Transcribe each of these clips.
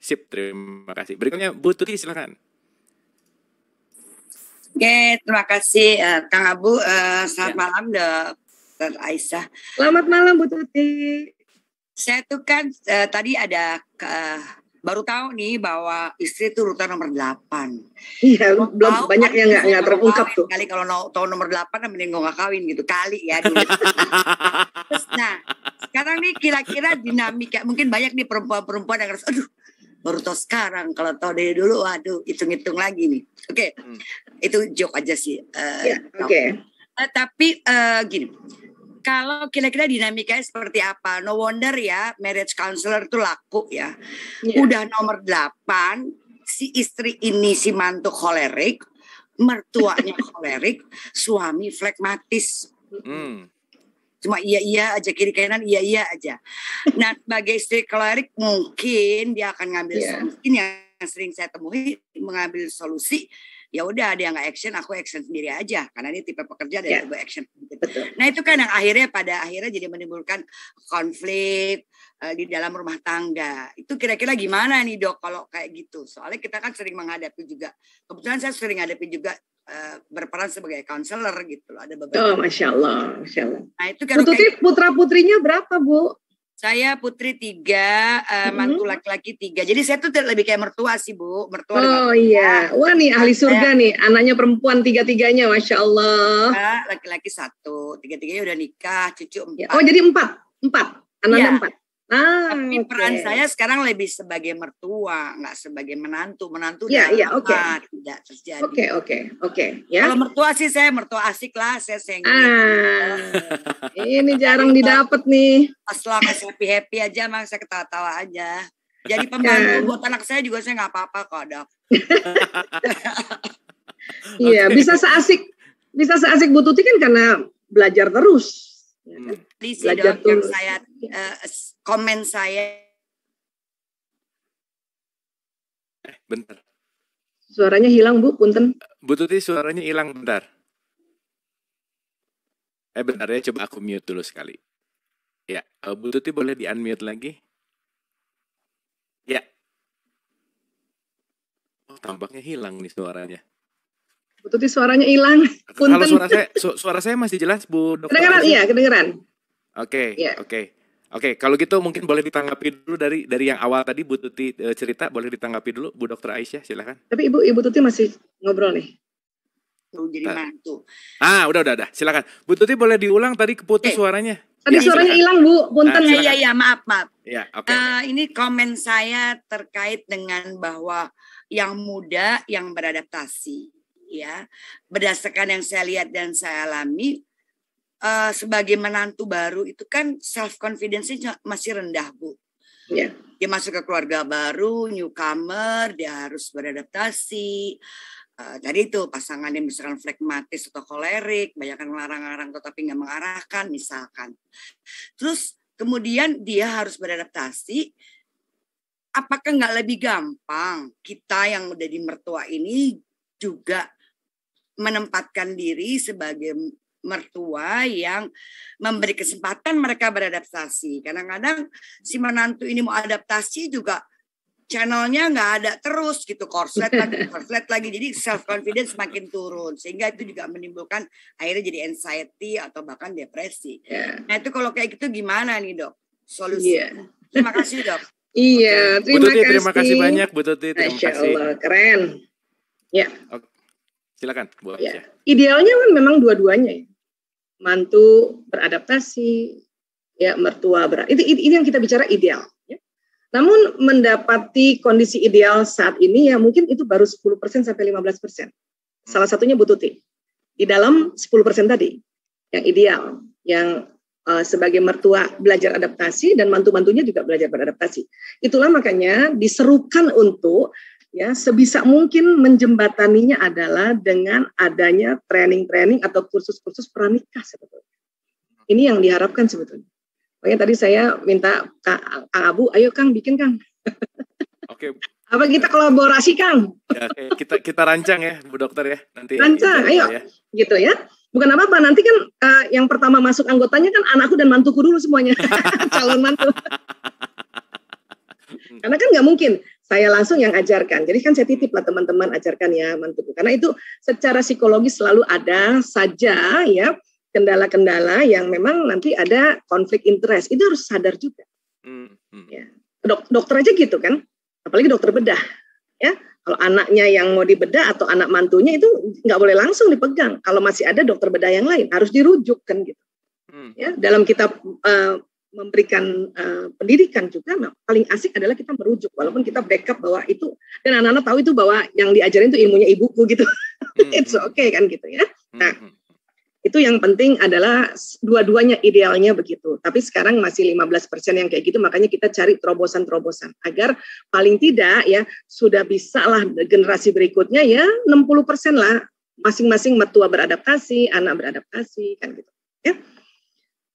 Sip, terima kasih. Berikutnya Bu Tuti, silakan. Oke, terima kasih Kang Abu. Selamat malam Dr. Aisyah. Selamat malam Bu Tuti. Saya tuh kan tadi ada baru tahu nih bahwa istri itu urutan nomor 8. Iya, belum banyak yang nggak terungkap tuh. Kali kalau tahu nomor 8, mending nggak kawin gitu kali ya dulu. Terus, nah, sekarang nih kira-kira dinamika, mungkin banyak nih perempuan-perempuan yang harus, aduh, baru tahu sekarang. Kalau tahu dari dulu, waduh, hitung-hitung lagi nih. Oke, itu joke aja sih. Oke. Tapi gini. Kalau kira-kira dinamikanya seperti apa? No wonder ya marriage counselor itu laku ya. Udah nomor 8, si istri ini si mantu kolerik, mertuanya kolerik, suami flekmatis. Cuma iya aja, kiri kanan iya aja. Nah, sebagai istri kolerik mungkin dia akan ngambil solusi yang sering saya temui, mengambil solusi. Ya udah, dia nggak action, aku action sendiri aja karena ini tipe pekerja dan tipe action. Betul. Nah itu kan yang pada akhirnya jadi menimbulkan konflik di dalam rumah tangga. Itu kira-kira gimana nih Dok kalau kayak gitu? Soalnya kita kan sering menghadapi juga. Kebetulan saya sering menghadapi juga berperan sebagai counselor gitu loh. Ada beberapa. Oh, Masya Allah. Nah itu Bu Tuti, putra putrinya berapa Bu? Saya putri 3, mantu laki-laki 3. Jadi saya tuh lebih kayak mertua sih Bu. Mertua. Oh iya. Wah nih ahli surga nih. Anaknya perempuan 3-3-nya. Masya Allah. Laki-laki 1. 3-3-nya udah nikah. Cucu 4. Oh jadi 4. Anaknya 4. Tapi peran saya sekarang lebih sebagai mertua, nggak sebagai menantu. Menantu tidak terjadi. Oke. Ya. Kalau mertua sih saya mertua asik lah, saya ini jarang didapat nih. Pas lah kasih happy aja, mang saya ketawa-tawa aja. Jadi pembantu buat anak saya juga saya nggak apa-apa kok Dok. Iya, bisa seasik Bu Tuti kan karena belajar terus. Di sini Dok yang saya komen saya. Bentar. Suaranya hilang Bu, punten. Bu Tuti suaranya hilang bentar. Bentar ya, coba aku mute dulu sekali. Ya, Bu Tuti boleh di-unmute lagi? Ya. Oh, tampaknya hilang nih suaranya. Bu Tuti suaranya hilang. Kalau suara saya masih jelas Bu Dokter? Kedengeran, iya, kedengeran. Oke, kalau gitu mungkin boleh ditanggapi dulu dari yang awal tadi Bu Tuti cerita, boleh ditanggapi dulu Bu Dokter Aisyah, silakan. Tapi Ibu Tuti masih ngobrol nih. Jadi mantu. Udah. Silakan. Bu Tuti boleh diulang tadi keputus suaranya. Tadi suaranya hilang Bu, punten. Iya, maaf. Ya, oke. Ini komen saya terkait dengan bahwa yang muda yang beradaptasi ya. Berdasarkan yang saya lihat dan saya alami, sebagai menantu baru itu kan self confidence-nya masih rendah Bu. Yeah. Dia masuk ke keluarga baru, newcomer, dia harus beradaptasi. Tadi itu pasangan yang misalkan flekmatis atau kolerik, banyak yang ngelarang-larang tetapi nggak mengarahkan misalkan. Terus kemudian dia harus beradaptasi. Apakah nggak lebih gampang kita yang udah di mertua ini juga menempatkan diri sebagai mertua yang memberi kesempatan mereka beradaptasi. Kadang-kadang si menantu ini mau adaptasi juga channelnya nggak ada terus gitu, korslet lagi, jadi self confidence makin turun sehingga itu juga menimbulkan akhirnya jadi anxiety atau bahkan depresi. Nah itu kalau kayak gitu gimana nih Dok solusi? Terima kasih Dok. Iya, terima kasih banyak Bu Tuti. Masya Allah, keren. Ya. Silakan Bu Aisyah. Ya. Idealnya kan memang dua-duanya ya. Mantu beradaptasi, ya mertua ini yang kita bicara ideal. Ya. Namun mendapati kondisi ideal saat ini ya mungkin itu baru 10% sampai 15%. Salah satunya Bu Tuti. Di dalam 10% tadi yang ideal, yang sebagai mertua belajar adaptasi dan mantu-mantunya juga belajar beradaptasi. Itulah makanya diserukan untuk ya sebisa mungkin menjembataninya adalah dengan adanya training-training atau kursus-kursus pranikah sebetulnya. Ini yang diharapkan sebetulnya. Makanya tadi saya minta Kang Abu, ayo Kang bikin Kang. Oke. Apa kita kolaborasi Kang? Ya, kita rancang ya Bu Dokter ya nanti. Rancang, ayo ya. Gitu ya. Bukan apa-apa, nanti kan yang pertama masuk anggotanya kan anakku dan mantuku dulu semuanya. Calon mantu. Karena kan nggak mungkin saya langsung yang ajarkan. Jadi kan saya titip lah teman-teman ajarkan ya mantuku. Karena itu secara psikologis selalu ada saja ya kendala-kendala yang memang nanti ada konflik interest. Itu harus sadar juga. Ya. Dokter aja gitu kan, apalagi dokter bedah. Ya, kalau anaknya yang mau dibedah atau anak mantunya itu nggak boleh langsung dipegang. Kalau masih ada dokter bedah yang lain harus dirujuk kan gitu. Ya, dalam kita memberikan pendidikan juga paling asik adalah kita merujuk walaupun kita backup bahwa itu dan anak-anak tahu itu bahwa yang diajarin itu ilmunya ibuku gitu. It's okay kan gitu ya. Nah, itu yang penting adalah dua-duanya idealnya begitu. Tapi sekarang masih 15% yang kayak gitu, makanya kita cari terobosan-terobosan agar paling tidak ya sudah bisa lah generasi berikutnya ya 60% lah masing-masing mertua beradaptasi, anak beradaptasi kan gitu ya.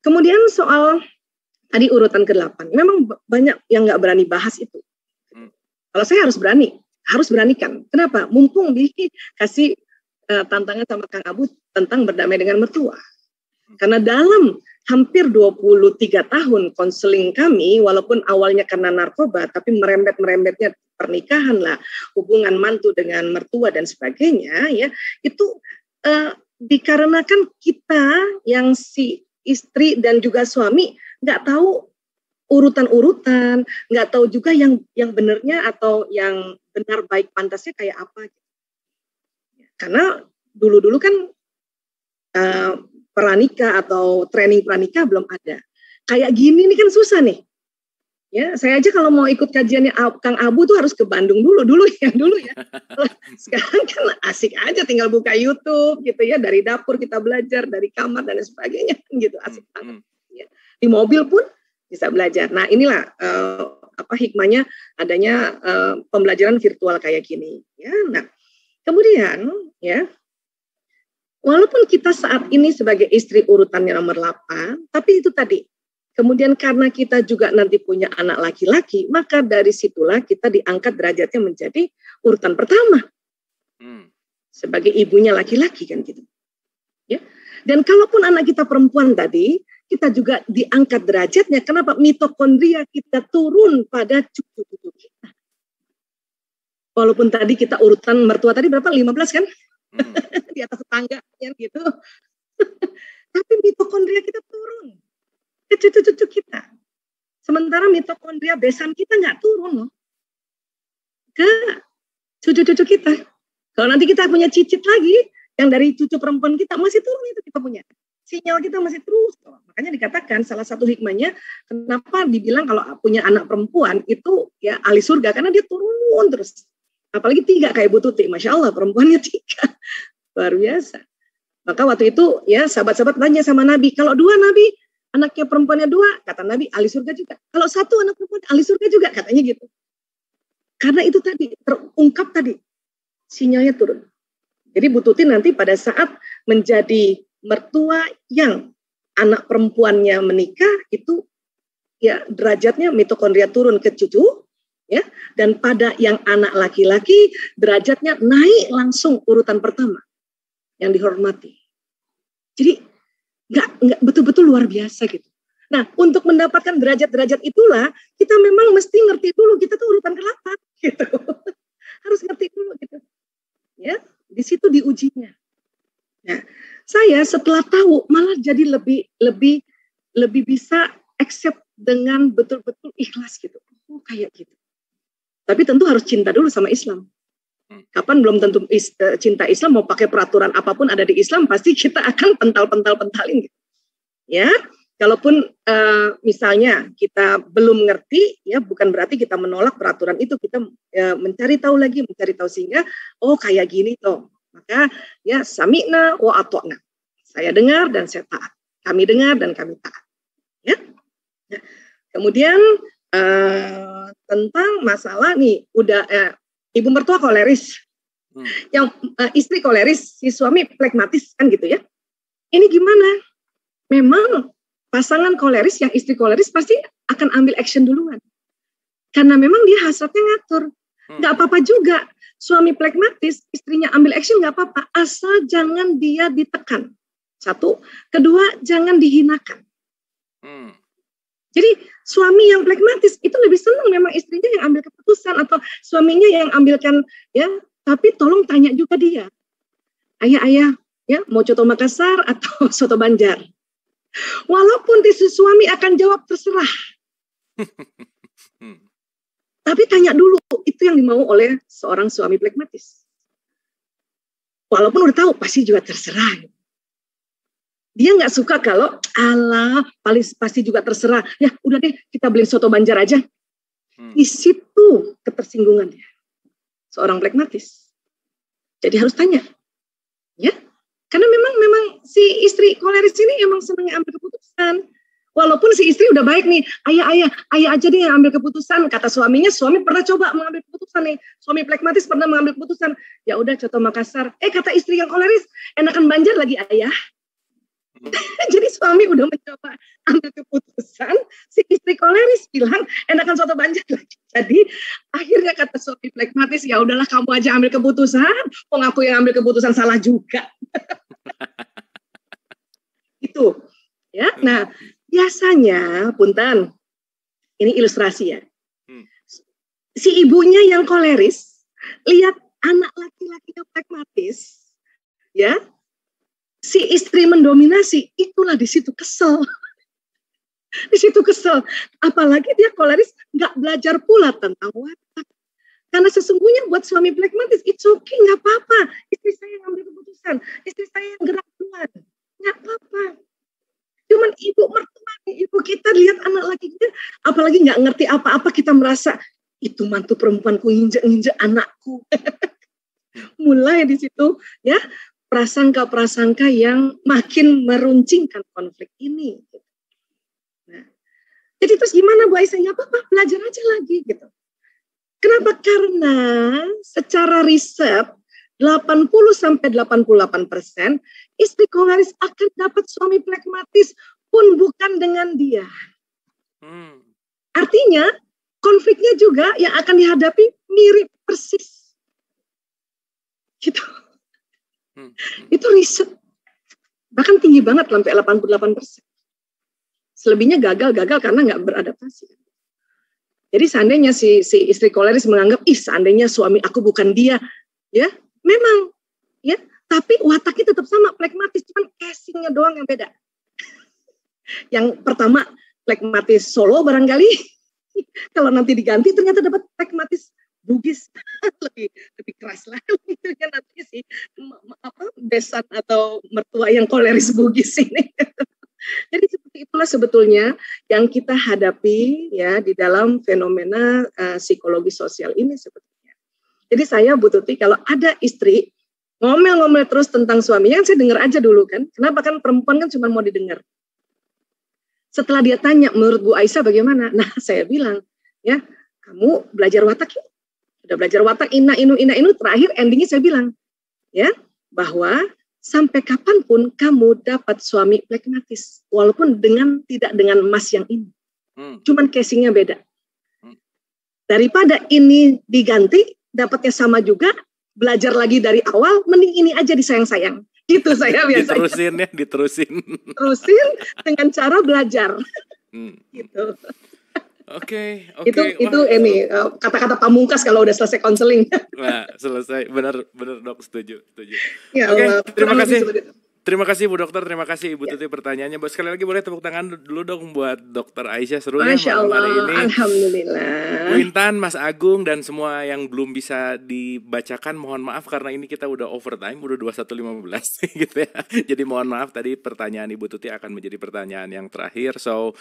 Kemudian soal tadi urutan ke-8, memang banyak yang nggak berani bahas itu. Kalau saya harus beranikan. Kenapa? Mumpung dikasih tantangan sama Kang Abu tentang berdamai dengan mertua. Karena dalam hampir 23 tahun konseling kami, walaupun awalnya karena narkoba, tapi merembetnya pernikahan lah, hubungan mantu dengan mertua dan sebagainya, ya itu dikarenakan kita yang si istri dan juga suami nggak tahu urutan-urutan, nggak tahu juga yang benernya atau yang benar baik pantasnya kayak apa. Karena dulu-dulu kan pranikah atau training pranikah belum ada. Kayak gini nih kan susah nih. Ya, saya aja kalau mau ikut kajiannya Kang Abu tuh harus ke Bandung dulu ya. Sekarang kan asik aja tinggal buka YouTube gitu ya, dari dapur kita belajar, dari kamar dan sebagainya gitu, asik banget. Ya. Di mobil pun bisa belajar. Nah, inilah hikmahnya adanya pembelajaran virtual kayak gini ya. Nah, kemudian ya walaupun kita saat ini sebagai istri urutannya nomor 8, tapi itu tadi kemudian karena kita juga nanti punya anak laki-laki, maka dari situlah kita diangkat derajatnya menjadi urutan pertama. Sebagai ibunya laki-laki kan gitu. Ya. Dan kalaupun anak kita perempuan tadi, kita juga diangkat derajatnya. Kenapa? Mitokondria kita turun pada cucu-cucu kita. Walaupun tadi kita urutan mertua tadi berapa? 15 kan? Di atas tetangga kan gitu. Tapi mitokondria kita turun ke cucu-cucu kita. Sementara mitokondria besan kita nggak turun loh ke cucu-cucu kita. Kalau nanti kita punya cicit lagi, yang dari cucu perempuan kita masih turun itu kita punya. Sinyal kita masih terus. Makanya dikatakan salah satu hikmahnya kenapa dibilang kalau punya anak perempuan itu ya ahli surga, karena dia turun terus. Apalagi 3 kayak Bu Tuti, Masya Allah perempuannya 3. Luar biasa. Maka waktu itu ya sahabat-sahabat tanya sama Nabi, kalau 2 Nabi, anaknya perempuannya 2, kata Nabi ahli surga juga. Kalau 1 anak perempuan ahli surga juga, katanya gitu. Karena itu tadi terungkap tadi sinyalnya turun. Jadi Bu Tuti nanti pada saat menjadi mertua yang anak perempuannya menikah itu ya derajatnya mitokondria turun ke cucu ya, dan pada yang anak laki-laki derajatnya naik langsung urutan pertama yang dihormati. Jadi nggak betul-betul luar biasa gitu. Nah, untuk mendapatkan derajat-derajat itulah kita memang mesti ngerti dulu kita tuh urutan ke-8 gitu. Harus ngerti dulu gitu. Ya, di situ diujinya. Nah, saya setelah tahu malah jadi lebih bisa accept dengan betul-betul ikhlas gitu. Oh, kayak gitu. Tapi tentu harus cinta dulu sama Islam. Kapan belum tentu cinta Islam, mau pakai peraturan apapun ada di Islam, pasti kita akan pentalin gitu. Ya, kalaupun misalnya kita belum ngerti, ya bukan berarti kita menolak peraturan itu, kita mencari tahu lagi, sehingga oh kayak gini toh. Maka ya sami'na wa ata'na. Saya dengar dan saya taat. Kami dengar dan kami taat. Ya. Nah, kemudian tentang masalah nih udah ibu mertua koleris. Yang istri koleris, si suami plekmatis kan gitu ya. Ini gimana? Memang pasangan koleris yang istri koleris pasti akan ambil action duluan. Karena memang dia hasratnya ngatur. Nggak apa-apa juga. Suami plekmatis, istrinya ambil action nggak apa-apa. Asal jangan dia ditekan. 1. Kedua, jangan dihinakan. Jadi suami yang pragmatis itu lebih senang memang istrinya yang ambil keputusan atau suaminya yang ambilkan ya. Tapi tolong tanya juga dia, ayah ya mau coto Makassar atau soto Banjar. Walaupun si suami akan jawab terserah, tapi tanya dulu itu yang dimau oleh seorang suami pragmatis. Walaupun udah tahu pasti juga terserah. Dia nggak suka kalau ala paling pasti juga terserah. Ya udah deh kita beli soto Banjar aja. Di situ ketersinggungan dia. Seorang pragmatis. Jadi harus tanya. Ya. Karena memang si istri koleris ini emang senang ambil keputusan. Walaupun si istri udah baik nih, ayah aja deh yang ambil keputusan. Kata suaminya, suami pernah coba mengambil keputusan nih. Suami pragmatis pernah mengambil keputusan. Ya udah coto Makassar. Kata istri yang koleris, enakan Banjar lagi ayah. Jadi suami udah mencoba ambil keputusan, si istri koleris bilang enakan soto Banjar lagi. Jadi akhirnya kata suami pragmatis, ya udahlah kamu aja ambil keputusan, aku yang ambil keputusan salah juga. Itu ya. Nah biasanya punten ini ilustrasi ya, si ibunya yang koleris lihat anak laki-laki yang pragmatis ya, si istri mendominasi, itulah di situ kesel. Di situ kesel. Apalagi dia koleris nggak belajar pula tentang watak. Karena sesungguhnya buat suami pragmatis, it's okay, nggak apa-apa. Istri saya yang ambil keputusan, istri saya yang gerak duluan, nggak apa-apa. Cuman ibu mertua, ibu kita lihat anak laki kita, apalagi nggak ngerti apa-apa, kita merasa itu mantu perempuanku nginjek-nginjek anakku. Mulai di situ ya. Prasangka-prasangka yang makin meruncingkan konflik ini. Nah, jadi terus gimana Bu Aisyah? Nggak apa-apa, belajar aja lagi gitu. Kenapa? Karena secara riset 80-88% istri koleris akan dapat suami pragmatis pun bukan dengan dia. Artinya konfliknya juga yang akan dihadapi mirip persis. Gitu. Itu riset bahkan tinggi banget sampai 88%. Selebihnya gagal karena nggak beradaptasi. Jadi seandainya si istri koleris menganggap seandainya suami aku bukan dia, ya memang ya, tapi wataknya tetap sama pragmatis, cuman casingnya doang yang beda. Yang pertama pragmatis Solo barangkali, kalau nanti diganti ternyata dapat pragmatis Bugis lebih keras lah kan nanti si besan atau mertua yang koleris Bugis ini. Jadi seperti itulah sebetulnya yang kita hadapi ya di dalam fenomena psikologi sosial ini sebetulnya. Jadi saya Bu Tuti kalau ada istri ngomel-ngomel terus tentang suaminya, saya dengar aja dulu kan. Kenapa? Kan perempuan kan cuma mau didengar. Setelah dia tanya menurut Bu Aisyah bagaimana? Nah saya bilang ya kamu belajar watak yuk. Udah belajar watak ina inu terakhir endingnya saya bilang ya bahwa sampai kapanpun kamu dapat suami pragmatis walaupun tidak dengan emas yang ini, cuman casingnya beda. Daripada ini diganti dapatnya sama juga, belajar lagi dari awal, mending ini aja disayang-sayang. Gitu saya biasanya. Diterusin dengan cara belajar. Gitu. Oke. Itu ini kata-kata pamungkas kalau udah selesai konseling. Nah, selesai. Benar Dok, setuju. Ya, Oke, terima kasih. Terima kasih Bu Dokter, terima kasih Ibu Tuti pertanyaannya. Sekali lagi boleh tepuk tangan dulu dong buat Dokter Aisyah, seru ya malam hari ini. Alhamdulillah. Bu Intan, Mas Agung dan semua yang belum bisa dibacakan mohon maaf karena ini kita udah overtime, udah 21.15 gitu ya. Jadi mohon maaf tadi pertanyaan Ibu Tuti akan menjadi pertanyaan yang terakhir. So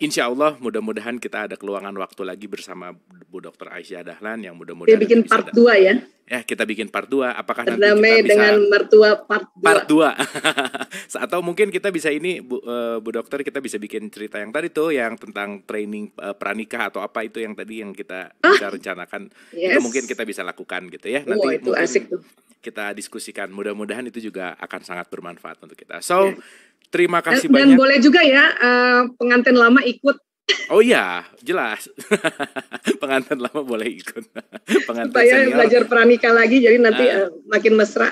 insya Allah mudah-mudahan kita ada keluangan waktu lagi bersama Bu Dokter Aisyah Dahlan yang mudah-mudahan kita bikin part 2 ya. Ya, kita bikin part 2. Apakah nanti kita bisa dengan mertua part 2. Atau mungkin kita bisa ini Bu Dokter, kita bisa bikin cerita yang tadi tuh yang tentang training pranikah atau apa itu yang tadi yang kita bisa rencanakan. Yes. Itu mungkin kita bisa lakukan gitu ya. Nanti itu asik tuh. Kita diskusikan. Mudah-mudahan itu juga akan sangat bermanfaat untuk kita. So, terima kasih banyak. Dan boleh juga ya pengantin lama ikut. Oh iya, jelas. Pengantin lama boleh ikut. Pengantin supaya senior belajar pranikah lagi, jadi nanti makin mesra.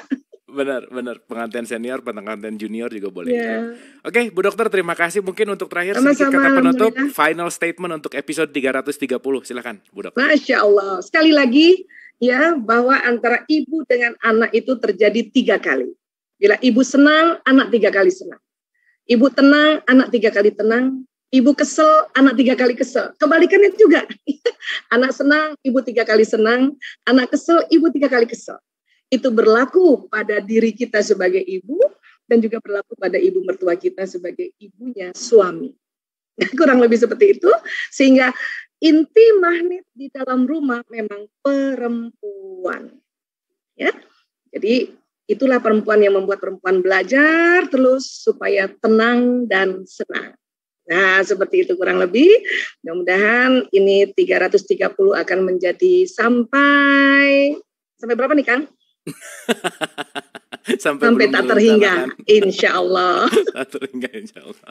Benar. Pengantin senior, pengantin junior juga boleh. Ya. Oke, Bu Dokter, terima kasih. Mungkin untuk terakhir sedikit Sama-sama, kata penutup, alhamdulillah. final statement untuk episode 330. Silakan, Bu Dokter. Masya Allah. Sekali lagi ya, bahwa antara ibu dengan anak itu terjadi 3 kali. Bila ibu senang, anak 3 kali senang. Ibu tenang, anak 3 kali tenang. Ibu kesel, anak 3 kali kesel. Kebalikannya juga. Anak senang, ibu 3 kali senang. Anak kesel, ibu 3 kali kesel. Itu berlaku pada diri kita sebagai ibu dan juga berlaku pada ibu mertua kita sebagai ibunya suami. Kurang lebih seperti itu, sehingga inti magnet di dalam rumah memang perempuan. Ya. Jadi itulah perempuan yang membuat perempuan belajar terus supaya tenang dan senang. Nah, seperti itu kurang lebih. Mudah-mudahan ini 330 akan menjadi sampai berapa nih, Kang? Sampai tak terhingga, insya Allah. Tak terhingga, insya Allah.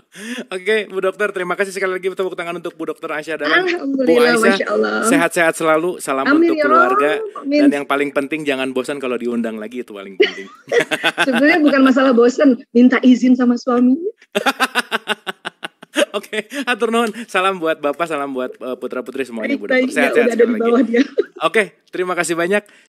Oke, Bu Dokter, terima kasih sekali lagi. Tepuk tangan untuk Bu Dokter Aisyah Dahlan. Bu Aisyah, Masya Allah. sehat-sehat selalu. Salam Amin, untuk ya keluarga. Amin. Dan yang paling penting jangan bosan kalau diundang lagi, itu paling penting. Sebenarnya bukan masalah bosan, minta izin sama suami. Oke, atur nuhun. Salam buat Bapak, salam buat putra-putri semuanya, Bu Dokter. Baik, Sehat-sehat udah ada sekali di bawah lagi. dia. Oke, terima kasih banyak.